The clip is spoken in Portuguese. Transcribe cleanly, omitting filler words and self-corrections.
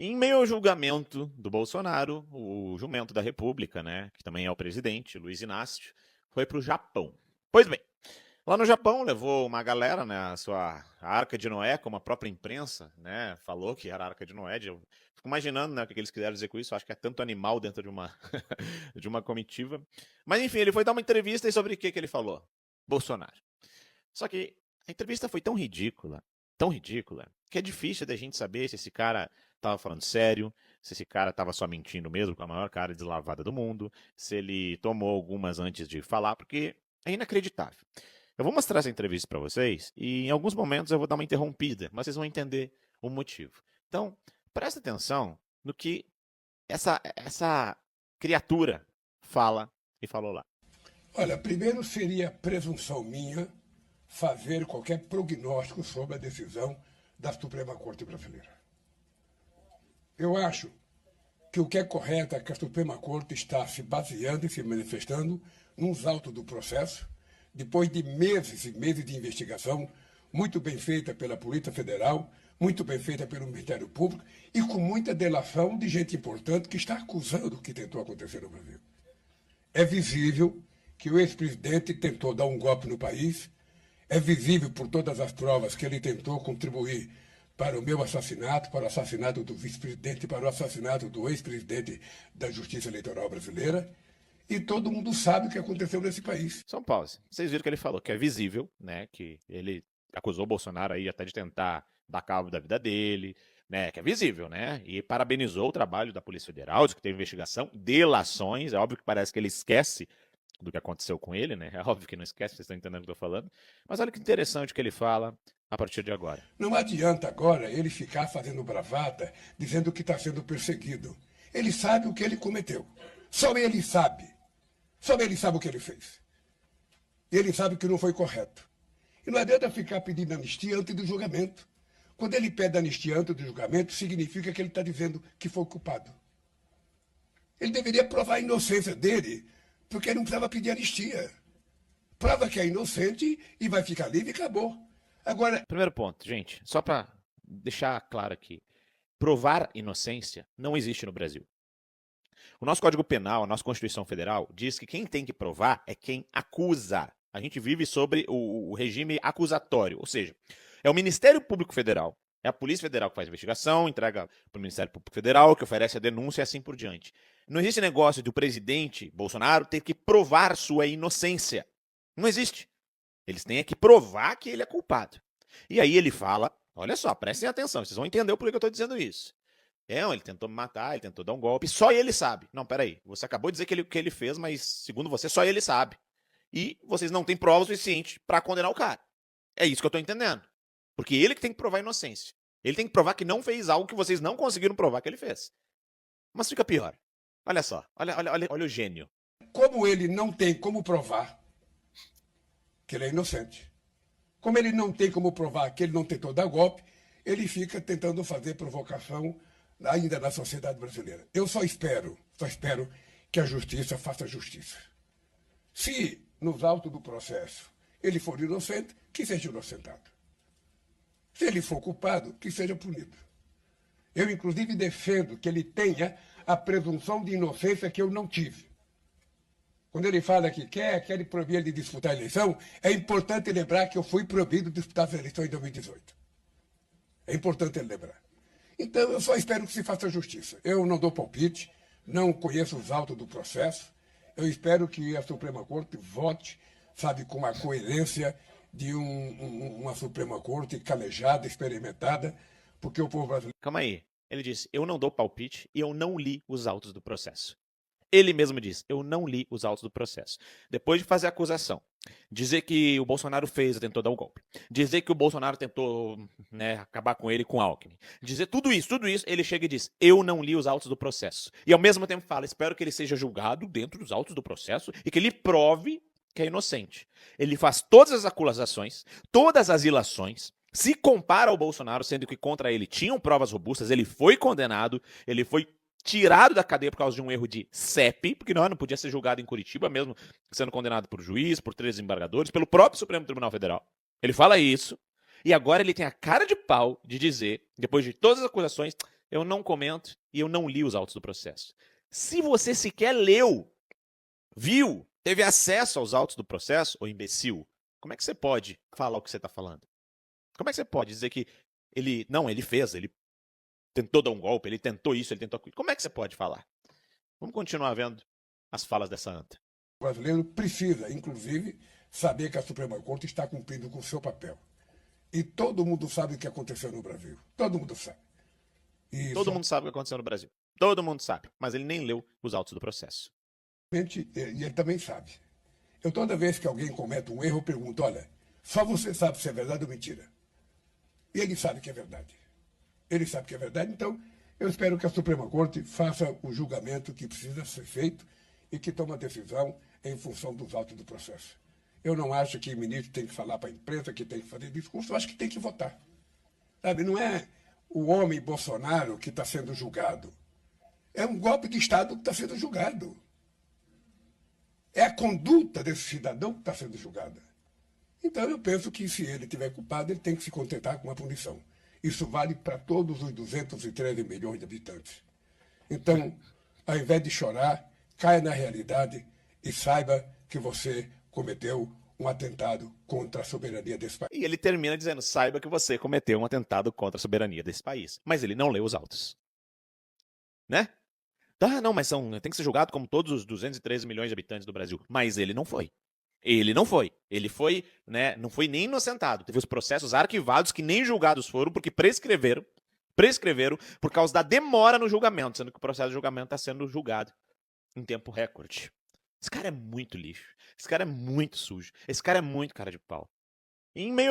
Em meio ao julgamento do Bolsonaro, o jumento da República, né, que também é o presidente, Luiz Inácio, foi para o Japão. Pois bem, lá no Japão levou uma galera, né, a Arca de Noé, como a própria imprensa, né, falou que era a Arca de Noé. Eu fico imaginando, né, o que eles quiseram dizer com isso. Eu acho que é tanto animal dentro de uma de uma comitiva. Mas enfim, ele foi dar uma entrevista e sobre o que ele falou? Bolsonaro. Só que a entrevista foi tão ridícula, que é difícil da gente saber se esse cara tava falando sério, se esse cara tava só mentindo mesmo, com a maior cara deslavada do mundo, se ele tomou algumas antes de falar, porque é inacreditável. Eu vou mostrar essa entrevista para vocês e em alguns momentos eu vou dar uma interrompida, mas vocês vão entender o motivo. Então, presta atenção no que essa criatura fala e falou lá. Olha, primeiro seria presunção minha fazer qualquer prognóstico sobre a decisão da Suprema Corte Brasileira. Eu acho que o que é correto é que a Suprema Corte está se baseando e se manifestando nos autos do processo, depois de meses e meses de investigação, muito bem feita pela Polícia Federal, muito bem feita pelo Ministério Público e com muita delação de gente importante que está acusando o que tentou acontecer no Brasil. É visível que o ex-presidente tentou dar um golpe no país, é visível por todas as provas que ele tentou contribuir para o meu assassinato, para o assassinato do vice-presidente, para o assassinato do ex-presidente da Justiça Eleitoral Brasileira, e todo mundo sabe o que aconteceu nesse país. São Paulo, vocês viram que ele falou que é visível, né, que ele acusou o Bolsonaro aí até de tentar dar cabo da vida dele, né, que é visível, né, e parabenizou o trabalho da Polícia Federal, diz que teve investigação, delações. É óbvio que parece que ele esquece do que aconteceu com ele, né, é óbvio que não esquece, vocês estão entendendo o que eu tô falando, mas olha que interessante o que ele fala a partir de agora. Não adianta agora ele ficar fazendo bravata, dizendo que está sendo perseguido. Ele sabe o que ele cometeu. Só ele sabe. Só ele sabe o que ele fez. Ele sabe que não foi correto. E não adianta ficar pedindo anistia antes do julgamento. Quando ele pede anistia antes do julgamento, significa que ele está dizendo que foi culpado. Ele deveria provar a inocência dele, porque ele não precisava pedir anistia. Prova que é inocente e vai ficar livre e acabou. Agora, Primeiro ponto, gente, só para deixar claro aqui, provar inocência não existe no Brasil. O nosso Código Penal, a nossa Constituição Federal, diz que quem tem que provar é quem acusa. A gente vive sobre o regime acusatório, ou seja, é o Ministério Público Federal, é a Polícia Federal que faz a investigação, entrega para o Ministério Público Federal, que oferece a denúncia e assim por diante. Não existe negócio de o presidente Bolsonaro ter que provar sua inocência. Não existe. Eles têm que provar que ele é culpado. E aí ele fala, olha só, prestem atenção, vocês vão entender o porquê que eu estou dizendo isso. Ele tentou me matar, ele tentou dar um golpe, só ele sabe. Não, peraí, você acabou de dizer que ele fez, mas segundo você, só ele sabe. E vocês não têm provas suficientes para condenar o cara. É isso que eu tô entendendo. Porque ele que tem que provar a inocência. Ele tem que provar que não fez algo que vocês não conseguiram provar que ele fez. Mas fica pior. Olha só, olha o gênio. como ele não tem como provar que ele é inocente, como ele não tem como provar que ele não tentou dar golpe, ele fica tentando fazer provocação ainda na sociedade brasileira. Eu só espero que a justiça faça justiça. Se, nos autos do processo, ele for inocente, que seja inocentado. Se ele for culpado, que seja punido. Eu, inclusive, defendo que ele tenha a presunção de inocência que eu não tive. Quando ele fala que quer proibir ele de disputar a eleição, é importante lembrar que eu fui proibido de disputar as eleições em 2018. É importante ele lembrar. Então, eu só espero que se faça justiça. Eu não dou palpite, não conheço os autos do processo. Eu espero que a Suprema Corte vote, sabe, com a coerência de uma Suprema Corte calejada, experimentada, porque o povo brasileiro... Calma aí. Ele disse, eu não dou palpite e eu não li os autos do processo. Ele mesmo diz, eu não li os autos do processo. Depois de fazer a acusação, dizer que o Bolsonaro tentou dar um golpe, dizer que o Bolsonaro tentou, né, acabar com ele com Alckmin, dizer tudo isso, ele chega e diz, eu não li os autos do processo. E ao mesmo tempo fala, espero que ele seja julgado dentro dos autos do processo e que ele prove que é inocente. Ele faz todas as acusações, todas as ilações, se compara ao Bolsonaro, sendo que contra ele tinham provas robustas, ele foi condenado, ele foi tirado da cadeia por causa de um erro de CEP, porque não podia ser julgado em Curitiba, mesmo sendo condenado por juiz, por 3 embargadores, pelo próprio Supremo Tribunal Federal. Ele fala isso, e agora ele tem a cara de pau de dizer, depois de todas as acusações, eu não comento e eu não li os autos do processo. Se você sequer leu, viu, teve acesso aos autos do processo, ô imbecil, como é que você pode falar o que você está falando? Como é que você pode dizer que ele fez, ele tentou dar um golpe, ele tentou isso, ele tentou aquilo? Como é que você pode falar? Vamos continuar vendo as falas dessa anta. O brasileiro precisa, inclusive, saber que a Suprema Corte está cumprindo com o seu papel. E todo mundo sabe o que aconteceu no Brasil. Todo mundo sabe. Todo mundo sabe o que aconteceu no Brasil. Todo mundo sabe. Mas ele nem leu os autos do processo. E ele também sabe. Eu, toda vez que alguém comete um erro, eu pergunto, olha, só você sabe se é verdade ou mentira. E ele sabe que é verdade. Ele sabe que é verdade, então eu espero que a Suprema Corte faça o julgamento que precisa ser feito e que tome a decisão em função dos autos do processo. Eu não acho que o ministro tem que falar para a imprensa, que tem que fazer discurso, eu acho que tem que votar. Sabe, não é o homem Bolsonaro que está sendo julgado. É um golpe de Estado que está sendo julgado. É a conduta desse cidadão que está sendo julgada. Então eu penso que se ele estiver culpado, ele tem que se contentar com a punição. Isso vale para todos os 213 milhões de habitantes. Então, ao invés de chorar, caia na realidade e saiba que você cometeu um atentado contra a soberania desse país. E ele termina dizendo, saiba que você cometeu um atentado contra a soberania desse país. Mas ele não leu os autos. Né? Ah, não, mas tem que ser julgado como todos os 213 milhões de habitantes do Brasil. Mas ele não foi. Ele não foi. Ele foi, né, não foi nem inocentado. Teve os processos arquivados que nem julgados foram porque prescreveram por causa da demora no julgamento, sendo que o processo de julgamento está sendo julgado em tempo recorde. Esse cara é muito lixo. Esse cara é muito sujo. Esse cara é muito cara de pau. Em meio